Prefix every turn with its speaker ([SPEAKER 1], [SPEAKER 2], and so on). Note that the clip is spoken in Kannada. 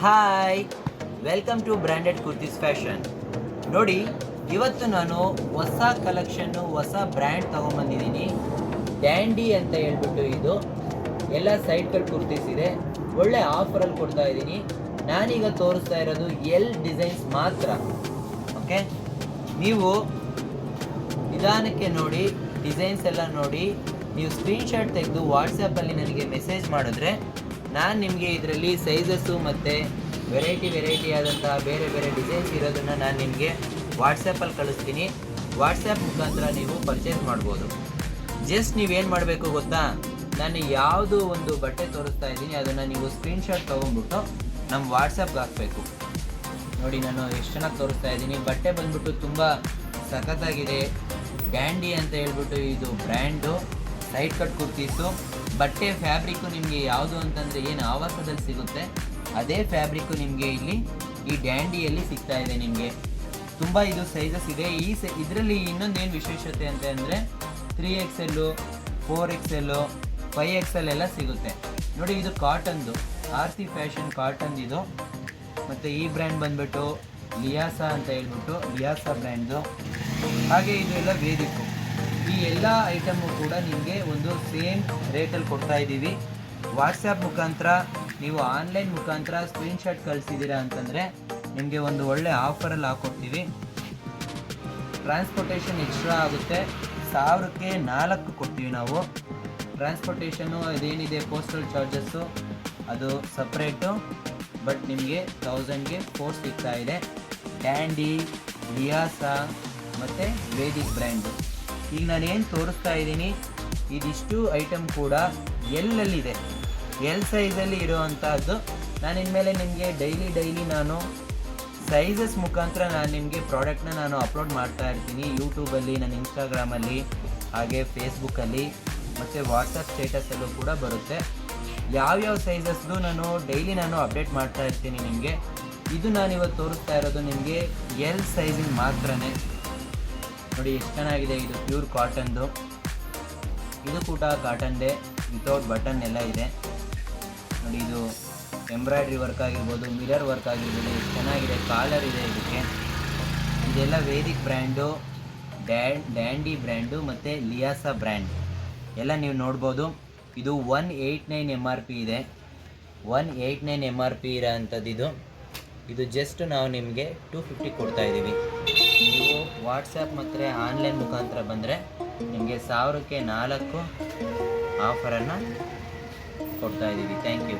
[SPEAKER 1] Hi, welcome to branded kurtis fashion. ನೋಡಿ, ಇವತ್ತು ನಾನು ಹೊಸ ಕಲೆಕ್ಷನ್ನು, ಹೊಸ ಬ್ರ್ಯಾಂಡ್ ತೊಗೊಂಬಂದಿದ್ದೀನಿ. ಡ್ಯಾಂಡಿ ಅಂತ ಹೇಳ್ಬಿಟ್ಟು ಇದು ಎಲ್ಲ ಸೈಡ್ ಕಟ್ ಕುರ್ತೀಸ್ ಇದೆ. ಒಳ್ಳೆ ಆಫರಲ್ಲಿ ಕೊಡ್ತಾ ಇದ್ದೀನಿ. ನಾನೀಗ ತೋರಿಸ್ತಾ ಇರೋದು ಎಲ್ ಡಿಸೈನ್ಸ್ ಮಾತ್ರ. ಓಕೆ, ನೀವು ನಿಧಾನಕ್ಕೆ ನೋಡಿ, ಡಿಸೈನ್ಸ್ ಎಲ್ಲ ನೋಡಿ, ನೀವು ಸ್ಕ್ರೀನ್ಶಾಟ್ ತೆಗೆದು ವಾಟ್ಸಪ್ಪಲ್ಲಿ ನನಗೆ ಮೆಸೇಜ್ ಮಾಡಿದ್ರೆ ನಾನು ನಿಮಗೆ ಇದರಲ್ಲಿ ಸೈಜಸ್ಸು ಮತ್ತು ವೆರೈಟಿ ಆದಂತಹ ಬೇರೆ ಬೇರೆ ಡಿಸೈನ್ಸ್ ಇರೋದನ್ನು ನಾನು ನಿಮಗೆ ವಾಟ್ಸಪ್ಪಲ್ಲಿ ಕಳಿಸ್ತೀನಿ. ವಾಟ್ಸಪ್ ಮುಖಾಂತರ ನೀವು ಪರ್ಚೇಸ್ ಮಾಡ್ಬೋದು. ಜಸ್ಟ್ ನೀವೇನು ಮಾಡಬೇಕು ಗೊತ್ತಾ, ನಾನು ಯಾವುದು ಒಂದು ಬಟ್ಟೆ ತೋರಿಸ್ತಾ ಇದ್ದೀನಿ ಅದನ್ನು ನೀವು ಸ್ಕ್ರೀನ್ಶಾಟ್ ತೊಗೊಂಡ್ಬಿಟ್ಟು ನಮ್ಮ ವಾಟ್ಸಪ್ಗೆ ಹಾಕಬೇಕು. ನೋಡಿ, ನಾನು ಎಷ್ಟು ಚೆನ್ನಾಗಿ ತೋರಿಸ್ತಾ ಇದ್ದೀನಿ. ಬಟ್ಟೆ ಬಂದ್ಬಿಟ್ಟು ತುಂಬ ಸಖತ್ತಾಗಿದೆ. ಡ್ಯಾಂಡಿ ಅಂತ ಹೇಳ್ಬಿಟ್ಟು ಇದು ಬ್ರ್ಯಾಂಡು, ಸೈಡ್ ಕಟ್ ಕುರ್ತೀಸು. ಬಟ್ಟೆ ಫ್ಯಾಬ್ರಿಕ್ಕು ನಿಮಗೆ ಯಾವುದು ಅಂತಂದರೆ ಏನು ಆವಾಸದಲ್ಲಿ ಸಿಗುತ್ತೆ ಅದೇ ಫ್ಯಾಬ್ರಿಕ್ಕು ನಿಮಗೆ ಇಲ್ಲಿ ಈ ಡ್ಯಾಂಡಿಯಲ್ಲಿ ಸಿಗ್ತಾ ಇದೆ. ನಿಮಗೆ ತುಂಬ ಇದು ಸೈಜಸ್ ಇದೆ. ಇದರಲ್ಲಿ ಇನ್ನೊಂದೇನು ವಿಶೇಷತೆ ಅಂತ ಅಂದರೆ 3XL, 4XL, 5XL ಎಲ್ಲ ಸಿಗುತ್ತೆ. ನೋಡಿ, ಇದು ಕಾಟನ್ದು, ಆರ್ತಿ ಫ್ಯಾಷನ್ ಕಾಟನ್ ಇದು. ಮತ್ತು ಈ ಬ್ರ್ಯಾಂಡ್ ಬಂದ್ಬಿಟ್ಟು ಲಿಯಾಸಾ ಅಂತ ಹೇಳ್ಬಿಟ್ಟು ಲಿಯಾಸಾ ಬ್ರ್ಯಾಂಡ್ದು. ಹಾಗೆ ಇದು ಎಲ್ಲ ವೇದಿಕು. ಈ ಎಲ್ಲ ಐಟಮು ಕೂಡ ನಿಮಗೆ ಒಂದು ಸೇಮ್ ರೇಟಲ್ಲಿ ಕೊಡ್ತಾ ಇದ್ದೀವಿ. ವಾಟ್ಸಪ್ ಮುಖಾಂತರ ನೀವು ಆನ್ಲೈನ್ ಮುಖಾಂತರ ಸ್ಕ್ರೀನ್ಶಾಟ್ ಕಳಿಸಿದ್ದೀರಾ ಅಂತಂದರೆ ನಿಮಗೆ ಒಂದು ಒಳ್ಳೆ ಆಫರಲ್ಲಿ ಹಾಕ್ಕೊಡ್ತೀವಿ. ಟ್ರಾನ್ಸ್ಪೋರ್ಟೇಷನ್ ಎಕ್ಸ್ಟ್ರಾ ಆಗುತ್ತೆ. 1000ಕ್ಕೆ 4 ಕೊಡ್ತೀವಿ ನಾವು. ಟ್ರಾನ್ಸ್ಪೋರ್ಟೇಷನ್ನು ಇದೇನಿದೆ ಪೋಸ್ಟಲ್ ಚಾರ್ಜಸ್ಸು ಅದು ಸಪ್ರೇಟು, ಬಟ್ ನಿಮಗೆ 1000ಗೆ 4 ಸಿಗ್ತಾ ಇದೆ. ಡ್ಯಾಂಡಿ, ಲಿಯಾಸಾ ಮತ್ತು ವೇದಿಕ್ ಬ್ರ್ಯಾಂಡು. ಈಗ ನಾನೇನು ತೋರಿಸ್ತಾ ಇದ್ದೀನಿ ಇದಿಷ್ಟು ಐಟಮ್ ಕೂಡ ಎಲ್ಲಲ್ಲಿದೆ, ಎಲ್ ಸೈಜಲ್ಲಿ ಇರೋವಂಥದ್ದು. ನಾನು ಇನ್ಮೇಲೆ ನಿಮಗೆ ಡೈಲಿ ನಾನು ಸೈಜಸ್ ಮುಖಾಂತರ ನಾನು ನಿಮಗೆ ಪ್ರಾಡಕ್ಟ್ನ ನಾನು ಅಪ್ಲೋಡ್ ಮಾಡ್ತಾ ಇರ್ತೀನಿ ಯೂಟ್ಯೂಬಲ್ಲಿ, ನನ್ನ ಇನ್ಸ್ಟಾಗ್ರಾಮಲ್ಲಿ, ಹಾಗೆ ಫೇಸ್ಬುಕ್ಕಲ್ಲಿ ಮತ್ತು ವಾಟ್ಸಪ್ ಸ್ಟೇಟಸಲ್ಲೂ ಕೂಡ ಬರುತ್ತೆ. ಯಾವ್ಯಾವ ಸೈಜಸ್ದು ನಾನು ಡೈಲಿ ಅಪ್ಡೇಟ್ ಮಾಡ್ತಾ ಇರ್ತೀನಿ ನಿಮಗೆ. ಇದು ನಾನಿವತ್ತು ತೋರಿಸ್ತಾ ಇರೋದು ನಿಮಗೆ ಎಲ್ ಸೈಜಿಂಗ್ ಮಾತ್ರನೇ. ನೋಡಿ ಎಷ್ಟು ಚೆನ್ನಾಗಿದೆ. ಇದು ಪ್ಯೂರ್ ಕಾಟನ್ದು. ಇದು ಕೂಡ ಕಾಟನ್ದೇ, ವಿತೌಟ್ ಬಟನ್ ಎಲ್ಲ ಇದೆ. ನೋಡಿ, ಇದು ಎಂಬ್ರಾಯ್ಡ್ರಿ ವರ್ಕ್ ಆಗಿರ್ಬೋದು, ಮಿರರ್ ವರ್ಕ್ ಆಗಿರ್ಬೋದು, ಎಷ್ಟು ಚೆನ್ನಾಗಿದೆ. ಕಾಲರ್ ಇದೆ ಇದಕ್ಕೆ. ಇದೆಲ್ಲ ವೇದಿಕ್ ಬ್ರ್ಯಾಂಡು, ಡ್ಯಾಂಡಿ ಬ್ರ್ಯಾಂಡು ಮತ್ತು ಲಿಯಾಸಾ ಬ್ರ್ಯಾಂಡ್ ಎಲ್ಲ ನೀವು ನೋಡ್ಬೋದು. ಇದು 189 MRP ಇದೆ. 189 MRP ಇರೋ ಅಂಥದ್ದು ಇದು ಜಸ್ಟ್ ನಾವು ನಿಮಗೆ 250 ಕೊಡ್ತಾ ಇದ್ದೀವಿ. ನೀವು ವಾಟ್ಸಪ್ ಮತ್ತು ಆನ್ಲೈನ್ ಮುಖಾಂತರ ಬಂದರೆ ನಿಮಗೆ 1000ಕ್ಕೆ 4 ಆಫರನ್ನು ಕೊಡ್ತಾ ಇದ್ದೀವಿ. Thank you.